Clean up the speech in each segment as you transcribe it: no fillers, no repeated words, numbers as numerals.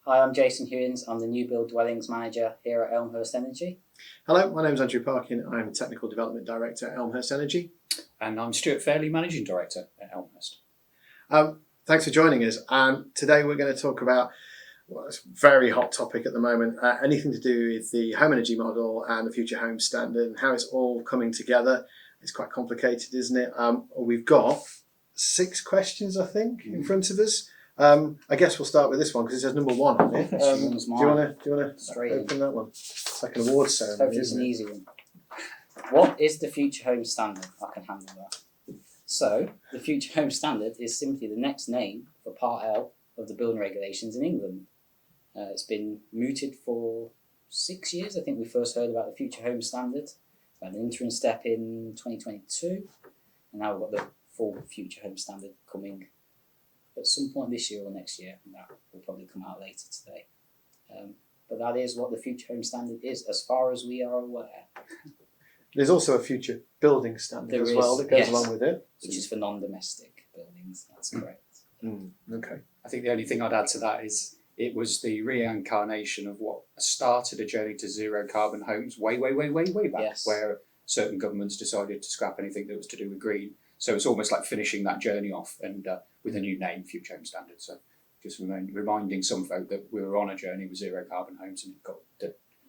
Hi, I'm Jason Hewins. I'm the New Build Dwellings Manager here at Elmhurst Energy. Hello, my name is Andrew Parkin. I'm Technical Development Director at Elmhurst Energy. And I'm Stuart Fairlie, Managing Director at Elmhurst. Thanks for joining us. Today we're going to talk about what's a very hot topic at the moment, anything to do with the home energy model and the future home standard and how it's all coming together. It's quite complicated, isn't it? We've got 6 questions, I think, in front of us. I guess we'll start with this one because it says number 1 on it. Do you want to open that one? It's like an awards ceremony. Hopefully it's an easy one. What is the future home standard? I can handle that. So, the future home standard is simply the next name for Part L of the building regulations in England. It's been mooted for 6 years. I think we first heard about the future home standard. We had an interim step in 2022, and now we've got the full future home standard coming at some point this year or next year, and that will probably come out later today. But that is what the future home standard is, as far as we are aware. There's also a future building standard as well that goes along with it. Which is for non-domestic buildings, that's correct. Okay. I think the only thing I'd add to that is it was the reincarnation of what started a journey to zero carbon homes way back, where certain governments decided to scrap anything that was to do with green. So it's almost like finishing that journey off and with a new name, Future Home Standard. So just reminding some folk that we were on a journey with zero carbon homes and it got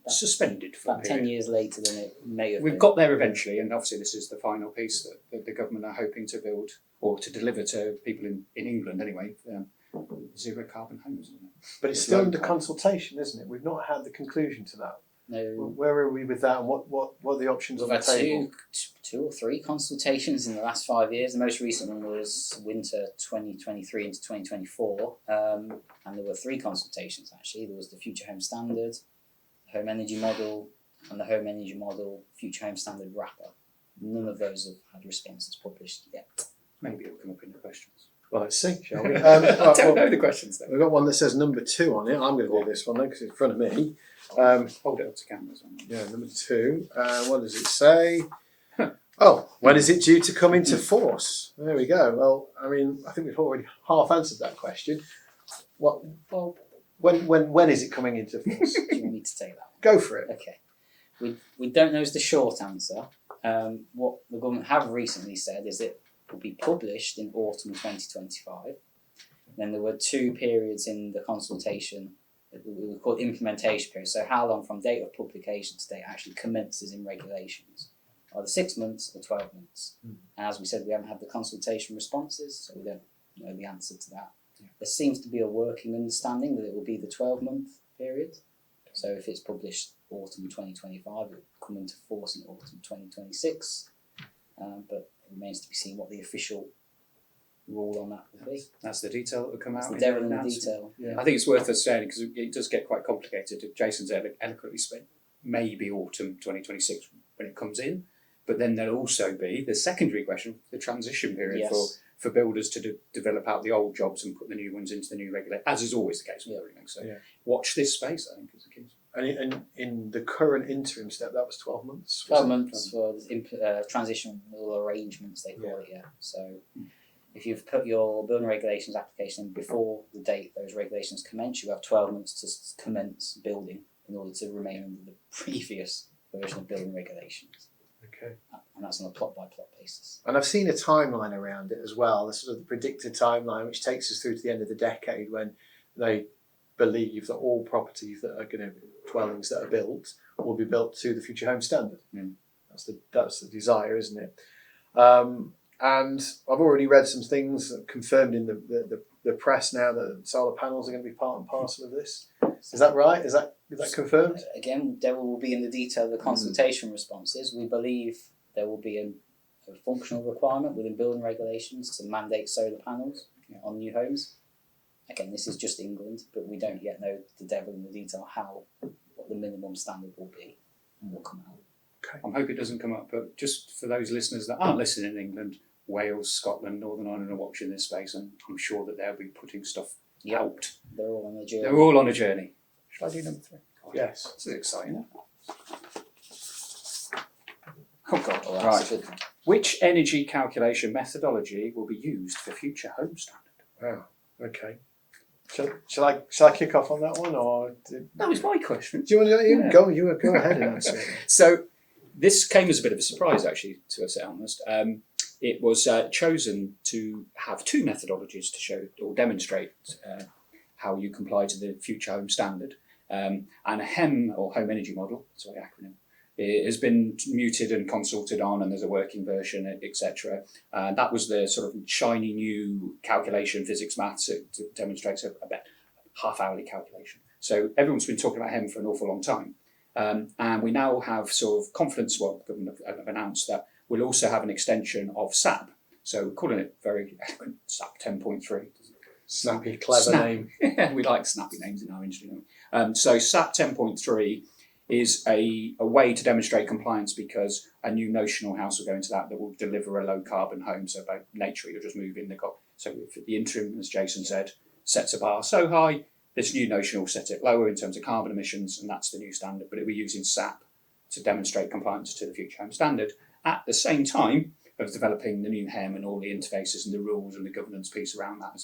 suspended for about 10 years later than it may have been. We've got there eventually, and obviously this is the final piece that the government are hoping to build or to deliver to people in England anyway, zero carbon homes. Isn't it? But it's still under consultation, isn't it? We've not had the conclusion to that. No. Where are we with that, and what are the options on the table? Two or three consultations in the last 5 years. The most recent one was winter 2023 into 2024, and there were 3 consultations actually. There was the Future Home Standard, the Home Energy Model, and the Home Energy Model Future Home Standard Wrapper. None of those have had responses published yet. Maybe it'll come up in the questions. Well, let's see, shall we? I don't know the questions though. We've got one that says number 2 on it. I'm going to do this one then because it's in front of me. Hold it up to camera. Yeah, number 2. What does it say? Oh, when is it due to come into force? There we go. Well, I mean, I think we've already half answered that question. When is it coming into force? Do you want me to take that one? Go for it. Okay. We don't know is the short answer. What the government have recently said is it will be published in autumn 2025. Then there were 2 periods in the consultation that we call implementation period. So how long from date of publication to date actually commences in regulations? Either 6 months or 12 months. And as we said, we haven't had the consultation responses, so we don't know the answer to that. There seems to be a working understanding that it will be the 12-month period. So if it's published autumn 2025, it will come into force in autumn 2026. But it remains to be seen what the official rule on that will be. That's the detail that will come out. The devil in the detail. Yeah. I think it's worth us saying because it does get quite complicated. Jason's eloquently said maybe autumn 2026 when it comes in. But then there'll also be the secondary question, the transition period for builders to develop out the old jobs and put the new ones into the new regulator, as is always the case with everything. So watch this space, I think, is the key. And in the current interim step, that was 12 months. 12 months for transitional arrangements, they call it, So if you've put your building regulations application in before the date those regulations commence, you have 12 months to commence building in order to remain under the previous version of building regulations. Okay. And that's on a plot-by-plot basis. And I've seen a timeline around it as well, the sort of the predicted timeline, which takes us through to the end of the decade when they believe that all properties that are going to dwellings that are built will be built to the future home standard. That's the desire, isn't it? And I've already read some things confirmed in the press now that solar panels are going to be part and parcel of this. Is that right? Is that confirmed? Again, devil will be in the detail of the consultation responses. We believe there will be a functional requirement within building regulations to mandate solar panels on new homes. Again, this is just England, but we don't yet know the devil in the detail what the minimum standard will be and will come out. Okay. I hope it doesn't come up, but just for those listeners that aren't listening in England, Wales, Scotland, Northern Ireland are watching this space, and I'm sure that they'll be putting stuff out. They're all on a journey. They're all on a journey. Shall I do number 3? God, yes. This is exciting. Oh God! Right. Which energy calculation methodology will be used for future home standard? Wow. Okay. Shall I kick off on that one, or That was my question. do you want to go? You go ahead and answer it. So this came as a bit of a surprise actually to us at Elmhurst. It was chosen to have two methodologies to show or demonstrate how you comply to the Future Home Standard. And a HEM, or Home Energy Model, that's the acronym, it has been muted and consulted on, and there's a working version, etc. That was the sort of shiny new calculation, physics, maths. It demonstrates a half-hourly calculation. So everyone's been talking about HEM for an awful long time. And we now have sort of confidence, well, the government have announced that we'll also have an extension of SAP. So we're calling it very eloquent, SAP 10.3. Snappy, clever name. We like snappy names in our industry, don't we? So SAP 10.3 is a way to demonstrate compliance, because a new notional house will go into that will deliver a low carbon home. So by nature, you're just moving the goal. So if the interim, as Jason said, sets a bar so high, this new notional will set it lower in terms of carbon emissions, and that's the new standard. But it'll be using SAP to demonstrate compliance to the Future Home Standard at the same time of developing the new HEM and all the interfaces and the rules and the governance piece around that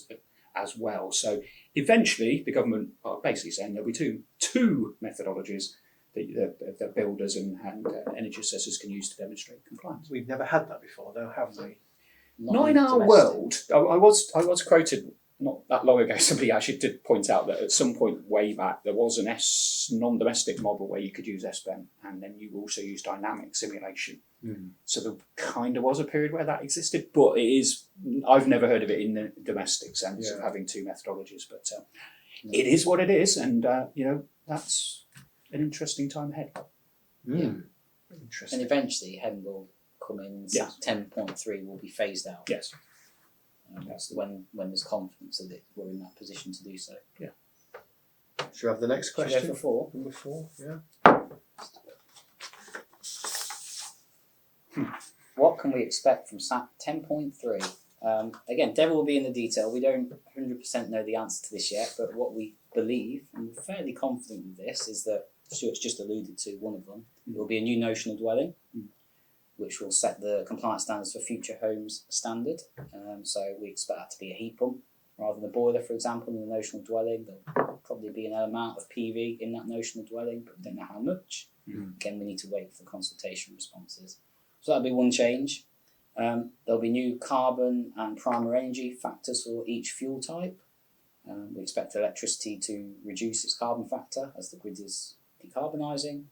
as well. So eventually, the government are basically saying there'll be two methodologies that the builders and energy assessors can use to demonstrate compliance. We've never had that before, though, have we? Not in our world. I was quoted not that long ago. Somebody actually did point out that at some point way back there was an non-domestic model where you could use SBEM, and then you also use dynamic simulation. So there kind of was a period where that existed, but I've never heard of it in the domestic sense of having two methodologies. But it is what it is, and that's an interesting time ahead. Interesting. And eventually HEM will come in, and 10.3 will be phased out. Yes. That's when there's confidence that we're in that position to do so. Yeah. Should we have the next question? Should we go for 4? Number 4, yeah. What can we expect from SAP 10.3? Again, devil will be in the detail. We don't 100% know the answer to this yet, but what we believe, and we're fairly confident with this, is that Stuart's just alluded to one of them. It will be a new notional dwelling, which will set the compliance standards for Future Homes Standard. So we expect that to be a heat pump rather than a boiler, for example, in the notional dwelling. There'll probably be an amount of PV in that notional dwelling, but we don't know how much. Again, we need to wait for the consultation responses. So that'll be one change. There'll be new carbon and primary energy factors for each fuel type. We expect electricity to reduce its carbon factor as the grid is decarbonising.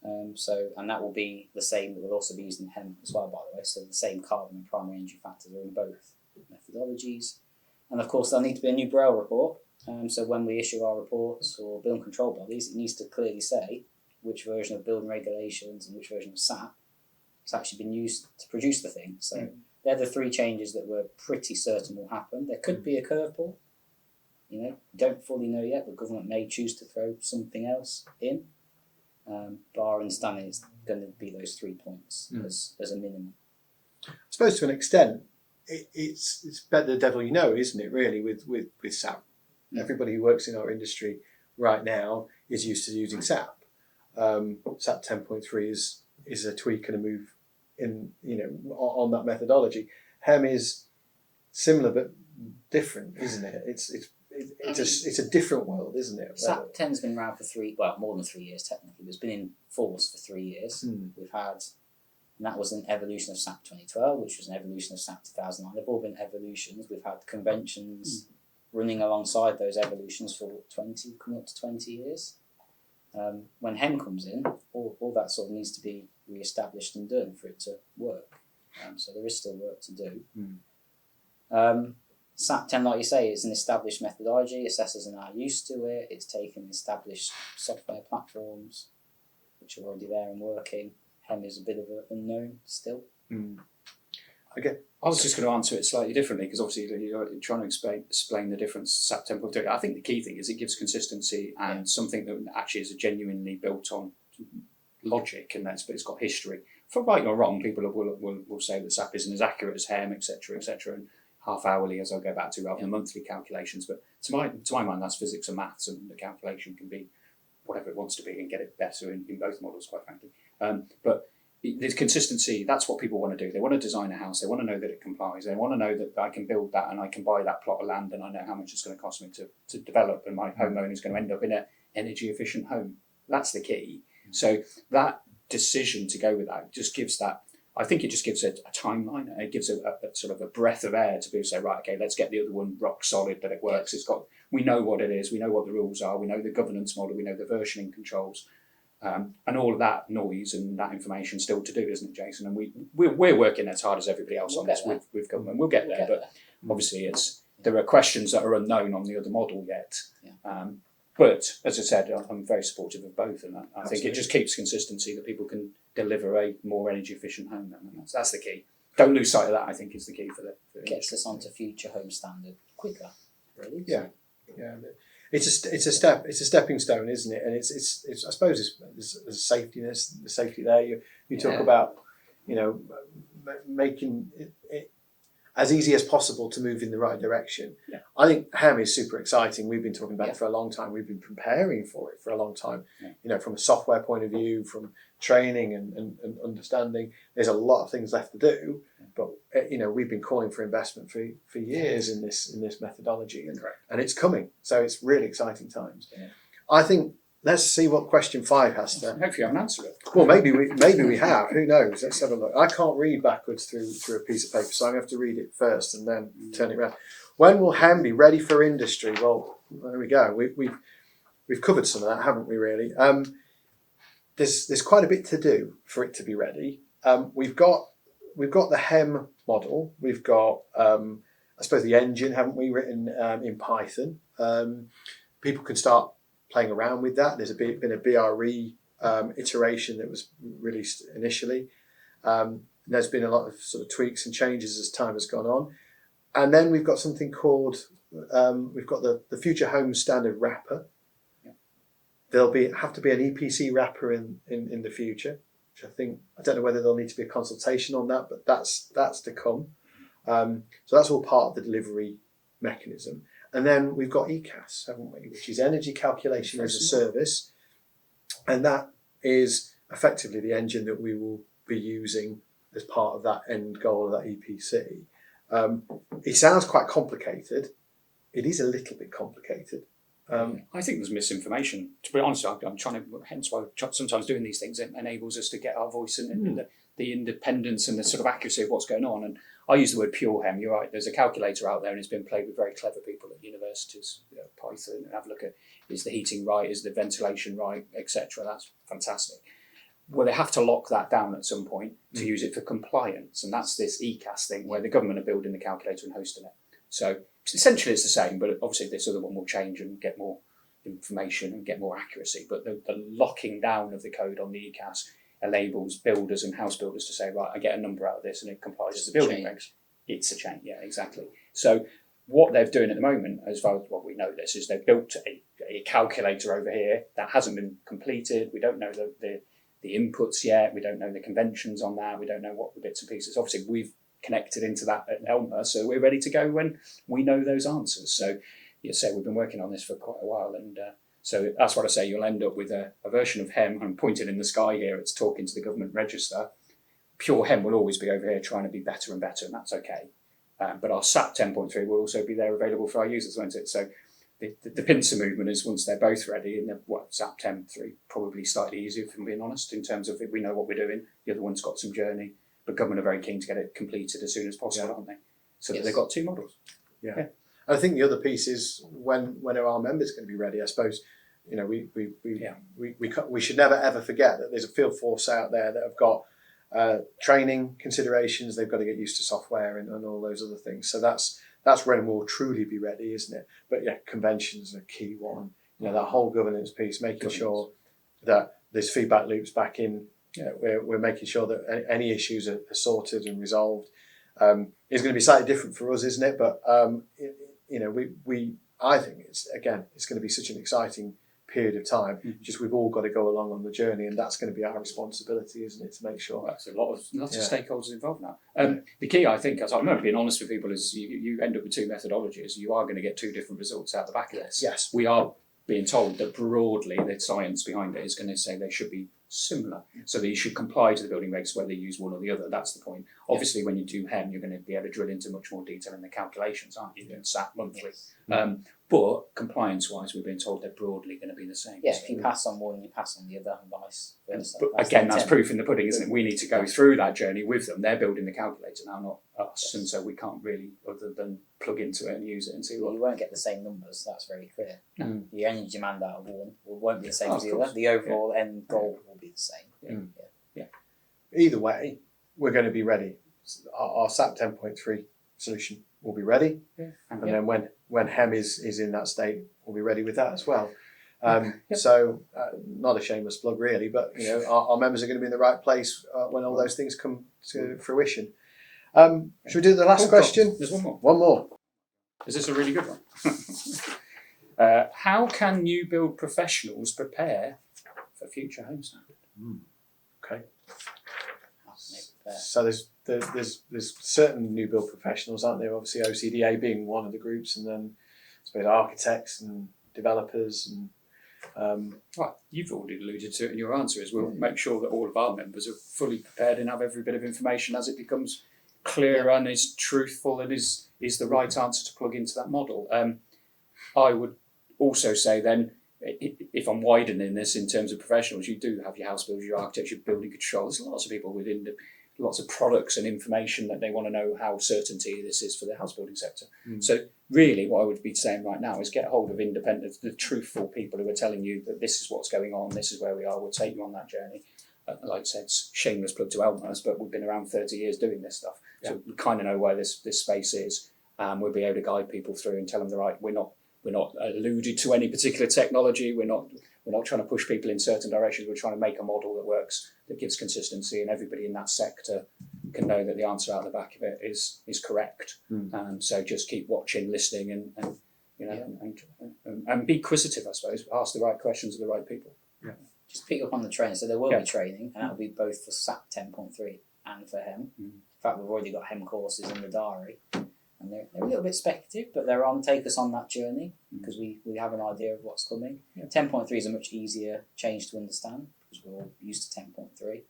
And that will be the same, that will also be used in HEM as well, by the way. So the same carbon and primary energy factors are in both methodologies. And of course, there'll need to be a new BREL report. So when we issue our reports for building control bodies, it needs to clearly say which version of building regulations and which version of SAP has actually been used to produce the thing. So they're the 3 changes that we're pretty certain will happen. There could be a curveball. Don't fully know yet. The government may choose to throw something else in. But our understanding is going to be those 3 points as a minimum. I suppose to an extent, it's better the devil you know, isn't it, really, with SAP? Everybody who works in our industry right now is used to using SAP. SAP 10.3 is a tweak and a move in on that methodology. HEM is similar but different, isn't it? It's a different world, isn't it? SAP 10's been around for more than 3 years technically, but it's been in force for 3 years. We've had, and that was an evolution of SAP 2012, which was an evolution of SAP 2009. They've all been evolutions. We've had conventions running alongside those evolutions for coming up to 20 years. When HEM comes in, all that sort of needs to be re-established and done for it to work. So there is still work to do. SAP 10, like you say, is an established methodology. Assessors are now used to it. It's taken established software platforms, which are already there and working. HEM is a bit of an unknown still. Okay. I was just going to answer it slightly differently, because obviously you're trying to explain the difference. SAP 10.3. I think the key thing is it gives consistency and something that actually is genuinely built on logic, and it's got history. For right or wrong, people will say that SAP isn't as accurate as HEM, etc., and half hourly, as I'll go back to, rather than monthly calculations. But to my mind, that's physics and maths, and the calculation can be whatever it wants to be and get it better in both models, quite frankly. But the consistency, that's what people want to do. They want to design a house, they want to know that it complies, they want to know that I can build that and I can buy that plot of land and I know how much it's going to cost me to develop, and my homeowner is going to end up in an energy efficient home. That's the key. So that decision to go with that just gives that, I think it just gives a timeline. It gives a sort of a breath of air to be able to say, right, okay, let's get the other one rock solid, that it works. It's got, we know what it is, we know what the rules are, we know the governance model, we know the versioning controls. And all of that noise and that information still to do, isn't it, Jason? And we're working as hard as everybody else on this with government. We'll get there, but obviously there are questions that are unknown on the other model yet. But as I said, I'm very supportive of both, and I think it just keeps consistency that people can deliver a more energy efficient home. And that's the key. Don't lose sight of that. I think is the key for the gets us onto future home standard quicker, really. Yeah. It's a stepping stone, isn't it? And it's I suppose there's a safety there. You talk about, making it as easy as possible to move in the right direction. Yeah. I think HEM is super exciting. We've been talking about it for a long time. We've been preparing for it for a long time. Yeah. From a software point of view, from training and understanding, there's a lot of things left to do. But we've been calling for investment for years in this methodology, and it's coming. So it's really exciting times. Yeah. I think let's see what question 5 has to. Hopefully, you haven't answered it. Well, maybe we have. Who knows? Let's have a look. I can't read backwards through a piece of paper, so I'm going to have to read it first and then turn it around. When will HEM be ready for industry? Well, there we go. We've covered some of that, haven't we? Really. There's quite a bit to do for it to be ready. We've got the HEM model. We've got I suppose the engine, haven't we, written in Python. People can start playing around with that. There's been a BRE iteration that was released initially. There's been a lot of sort of tweaks and changes as time has gone on. And then we've got something called, we've got the Future Home Standard wrapper. Yeah. There'll have to be an EPC wrapper in the future, which I don't know whether there'll need to be a consultation on that, but that's to come. So that's all part of the delivery mechanism. And then we've got ECAS, haven't we, which is Energy Calculation as a Service. And that is effectively the engine that we will be using as part of that end goal of that EPC. It sounds quite complicated. It is a little bit complicated. I think there's misinformation. To be honest, I'm trying to, hence why sometimes doing these things, it enables us to get our voice and the independence and the sort of accuracy of what's going on. And I use the word pure HEM. You're right. There's a calculator out there, and it's been played with very clever people at universities. Python, and have a look at, is the heating right? Is the ventilation right? Etc. That's fantastic. Well, they have to lock that down at some point to use it for compliance, and that's this ECAS thing where the government are building the calculator and hosting it. So essentially, it's the same, but obviously this other one will change and get more information and get more accuracy. But the locking down of the code on the ECAS enables builders and house builders to say, right, I get a number out of this and it complies with the building regs. It's a change, yeah, exactly. So what they're doing at the moment, as far as what we know this, is they've built a calculator over here that hasn't been completed. We don't know the inputs yet. We don't know the conventions on that. We don't know what the bits and pieces. Obviously, we've connected into that at Elmhurst, so we're ready to go when we know those answers. So, we've been working on this for quite a while, and so that's what I say. You'll end up with a version of HEM. I'm pointing in the sky here. It's talking to the government register. Pure HEM will always be over here trying to be better and better, and that's okay. But our SAP 10.3 will also be there available for our users, won't it? So the pincer movement is once they're both ready, and SAP 10.3 probably slightly easier, if I'm being honest, in terms of we know what we're doing. The other one's got some journey, but government are very keen to get it completed as soon as possible, aren't they? So that they've got 2 models. Yeah. I think the other piece is when are our members going to be ready? I suppose we should never ever forget that there's a field force out there that have got training considerations. They've got to get used to software and all those other things. So that's when we'll truly be ready, isn't it? But yeah, conventions are a key one. That whole governance piece, making sure that there's feedback loops back in. We're making sure that any issues are sorted and resolved. It's going to be slightly different for us, isn't it? But I think it's going to be such an exciting period of time. Just we've all got to go along on the journey, and that's going to be our responsibility, isn't it, to make sure. That's lots of stakeholders involved now. The key, I think, as I remember being honest with people, is you end up with 2 methodologies. You are going to get 2 different results out the back of this. Yes, we are being told that broadly the science behind it is going to say they should be similar, so that you should comply to the building regs whether you use one or the other. That's the point. Obviously, when you do HEM, you're going to be able to drill into much more detail in the calculations, aren't you, than SAP monthly. Yes. But compliance-wise, we've been told they're broadly going to be the same. Yeah, if you pass on one, you pass on the other, and vice versa. But again, that's proof in the pudding, isn't it? We need to go through that journey with them. They're building the calculator now, not us, and so we can't really, other than plug into it and use it and see what. You won't get the same numbers. That's very clear. No. The energy demand out of one won't be the same as the course. other. The overall end goal will be the same. Either way, we're going to be ready. Our SAP 10.3 solution will be ready, and then when HEM is in that state, we'll be ready with that as well. So not a shameless plug really, but our members are going to be in the right place when all those things come to fruition. Should we do the last question? There's one more. One more. Is this a really good one? How can new build professionals prepare for future home standard? Okay. So there's certain new build professionals, aren't there? Obviously OCDA being one of the groups, and then I suppose architects and developers and Well, you've already alluded to it in your answer, is we'll make sure that all of our members are fully prepared and have every bit of information as it becomes clear and is truthful and is the right answer to plug into that model. I would also say then, if I'm widening this in terms of professionals, you do have your house builders, your architects, your building control. There's lots of people within lots of products and information that they want to know how certainty this is for the house building sector. So really what I would be saying right now is get hold of independent, the truthful people who are telling you that this is what's going on, this is where we are, we'll take you on that journey. Like I said, it's shameless plug to Elmhurst, but we've been around 30 years doing this stuff. So we kind of know where this space is. We'll be able to guide people through and tell them we're not alluded to any particular technology. We're not trying to push people in certain directions. We're trying to make a model that works, that gives consistency, and everybody in that sector can know that the answer out the back of it is correct. So just keep watching, listening, and be inquisitive, I suppose. Ask the right questions of the right people. Just pick up on the training. So there will be training, and that'll be both for SAP 10.3 and for HEM. In fact, we've already got HEM courses in the diary. And they're a little bit speculative, but they're on. Take us on that journey because we have an idea of what's coming. 10.3 is a much easier change to understand because we're all used to 10.3.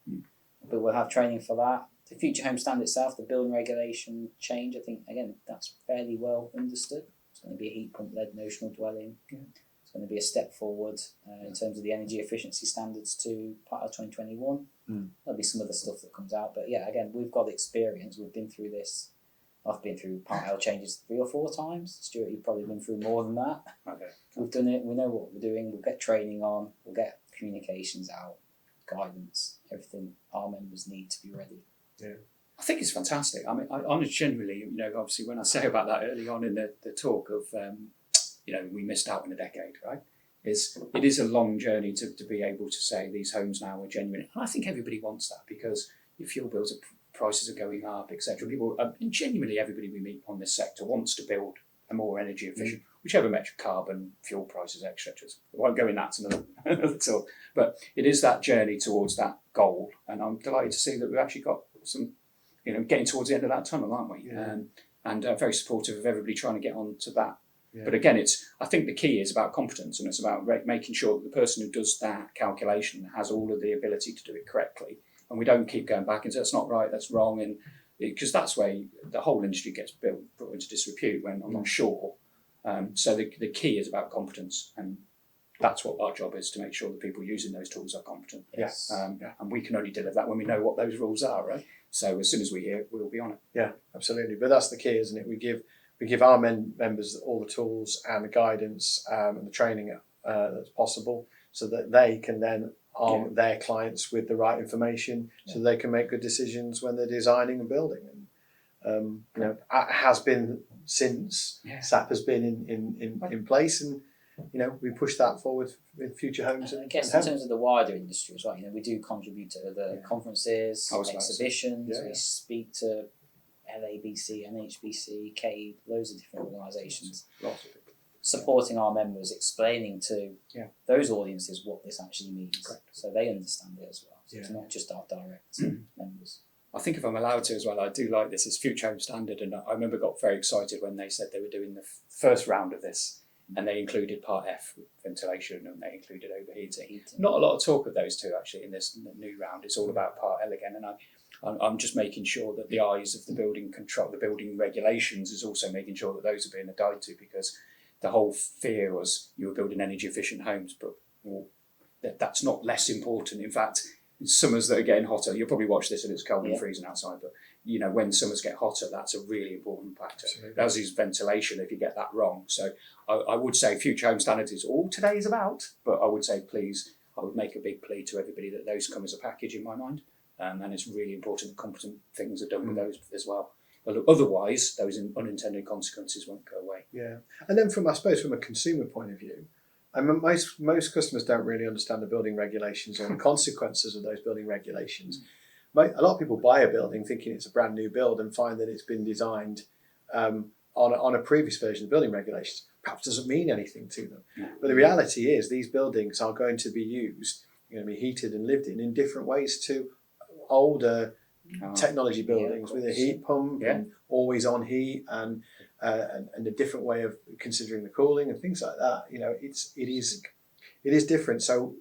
But we'll have training for that. The future home standard itself, the building regulation change, I think, again, that's fairly well understood. It's going to be a heat pump led notional dwelling. It's going to be a step forward in terms of the energy efficiency standards to part of 2021. There'll be some other stuff that comes out. But yeah, again, we've got experience. We've been through this. I've been through Part L changes 3 or 4 times. Stuart, you've probably been through more than that. Okay. We've done it. We know what we're doing. We'll get training on. We'll get communications out, guidance, everything our members need to be ready. I think it's fantastic. I mean, I genuinely, obviously when I say about that early on in the talk of, we missed out in a decade, right? It is a long journey to be able to say these homes now are genuine. And I think everybody wants that because your fuel bills prices are going up, etc. People, and genuinely everybody we meet on this sector wants to build a more energy efficient, whichever metric, carbon, fuel prices, etc. I won't go in that another talk, but it is that journey towards that goal, and I'm delighted to see that we've actually got some, getting towards the end of that tunnel, aren't we? And very supportive of everybody trying to get on to that. But again, I think the key is about competence, and it's about making sure that the person who does that calculation has all of the ability to do it correctly. And we don't keep going back and say, that's not right, that's wrong. And because that's where the whole industry gets brought into disrepute when I'm not sure. So the key is about competence. And that's what our job is, to make sure that people using those tools are competent. Yes. And we can only deliver that when we know what those rules are, right? So as soon as we hear it, we'll be on it. Yeah, absolutely. But that's the key, isn't it? We give our members all the tools and the guidance and the training that's possible so that they can then arm their clients with the right information so they can make good decisions when they're designing and building. And it has been since SAP has been in place, and we push that forward with future homes. And I guess in terms of the wider industry as well, we do contribute to other conferences, exhibitions. We speak to LABC, NHBC, CADE, loads of different organisations. Lots of people. Supporting our members, explaining to those audiences what this actually means, so they understand it as well. So it's not just our direct members. I think if I'm allowed to as well, I do like this as future home standard, and I remember got very excited when they said they were doing the first round of this and they included Part F with ventilation, and they included overheating. Heating. Not a lot of talk of those two actually in this new round. It's all about Part L again, and I'm just making sure that the eyes of the building control, the building regulations, is also making sure that those are being adhered to, because the whole fear was you were building energy efficient homes, but that's not less important. In fact, summers that are getting hotter, you'll probably watch this and it's cold and freezing outside, but you know, when summers get hotter, that's a really important factor. Absolutely. As is ventilation if you get that wrong. So I would say future home standards is all today is about, but I would say please, I would make a big plea to everybody that those come as a package in my mind. And it's really important that competent things are done with those as well. But otherwise, those unintended consequences won't go away. Yeah, and then I suppose from a consumer point of view, I mean, most customers don't really understand the building regulations or the consequences of those building regulations. A lot of people buy a building thinking it's a brand new build and find that it's been designed on a previous version of building regulations. Perhaps doesn't mean anything to them. But the reality is these buildings are going to be used, going to be heated and lived in different ways to older technology buildings with a heat pump and always on heat and a different way of considering the cooling and things like that. You know, it is different. So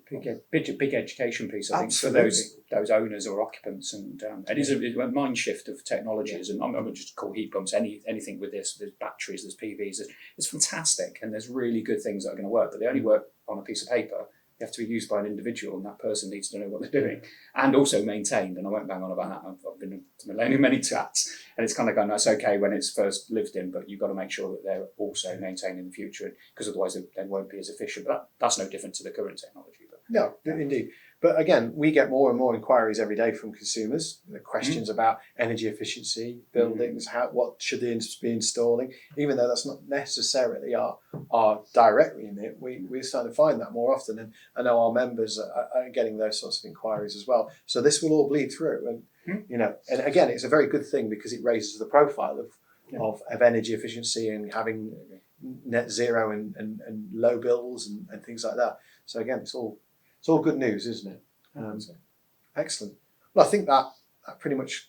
big education piece, I think, for those owners or occupants, and it is a mind shift of technologies. And I'm going to just call heat pumps anything with this. There's batteries, there's PVs. It's fantastic, and there's really good things that are going to work, but they only work on a piece of paper. They have to be used by an individual, and that person needs to know what they're doing, and also maintained. And I won't bang on about that. I've been to many chats, and it's kind of going, that's okay when it's first lived in, but you've got to make sure that they're also maintained in the future, because otherwise they won't be as efficient. But that's no different to the current technology. But no, indeed. But again, we get more and more inquiries every day from consumers. The questions about energy efficiency, buildings, what should they be installing, even though that's not necessarily our direct remit. We're starting to find that more often, and I know our members are getting those sorts of inquiries as well. So this will all bleed through, and you know, and again, it's a very good thing because it raises the profile of energy efficiency and having net zero and low bills and things like that. So again, it's all good news, isn't it? Excellent. Well, I think that pretty much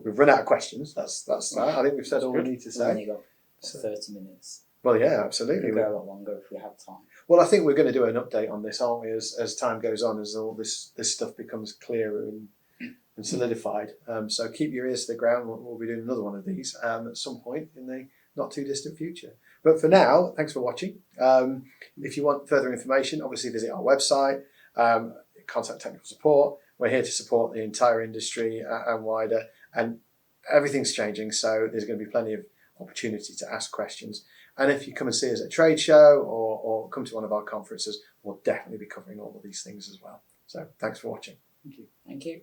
we've run out of questions. That's that. I think we've said all we need to say. We've only got 30 minutes. Well, yeah, absolutely. We could go a lot longer if we had time. Well, I think we're going to do an update on this, aren't we? As time goes on, as all this stuff becomes clearer and solidified. So keep your ears to the ground. We'll be doing another one of these at some point in the not too distant future. But for now, thanks for watching. If you want further information, obviously visit our website. Contact technical support. We're here to support the entire industry and wider, and everything's changing, so there's going to be plenty of opportunity to ask questions. And if you come and see us at a trade show or come to one of our conferences, we'll definitely be covering all of these things as well. So thanks for watching. Thank you.